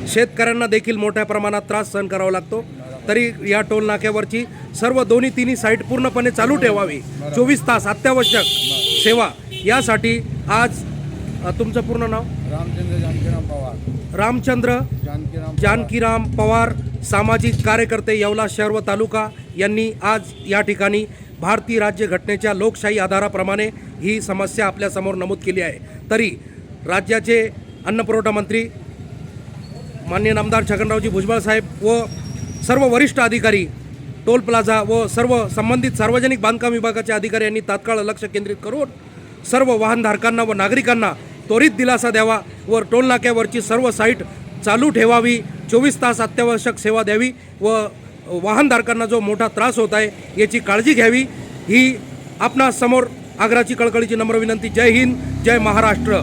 शेतकऱ्यांना देखील मोठ्या प्रमाणात त्रास सहन करावा लागतो। तरी या टोल नाक्यावरची सर्व दोन्ही तिन्ही साईट पूर्णपणे चालू ठेवावी, 24 तास अत्यावश्यक सेवा। यासाठी आज तुमचं पूर्ण नाव? रामचंद्र जानकीराम पवार। रामचंद्र जानकीराम पवार, सामाजिक कार्यकर्ते, येवला शहर व तालुका यांनी आज या ठिकाणी भारतीय राज्यघटनेच्या लोकशाही आधाराप्रमाणे ही समस्या आपल्यासमोर नमूद केली आहे। तरी राज्याचे अन्नपुरवठा मंत्री माननीय नामदार छगनरावजी भुजबळ साहेब व सर्व वरिष्ठ अधिकारी, टोल प्लाझा व सर्व संबंधित सार्वजनिक बांधकाम विभागाचे अधिकारी यांनी तात्काळ लक्ष केंद्रित करून सर्व वाहनधारकांना व नागरिकांना त्वरित दिलासा द्यावा व टोल नाक्यावरची सर्व साईट चालू ठेवावी, 24 तास अत्यावश्यक सेवा द्यावी व वाहनधारकांना जो मोठा त्रास होत आहे याची काळजी घ्यावी, ही आपणा समोर आग्रहाची कळकळीची नम्र विनंती। जय हिंद, जय महाराष्ट्र।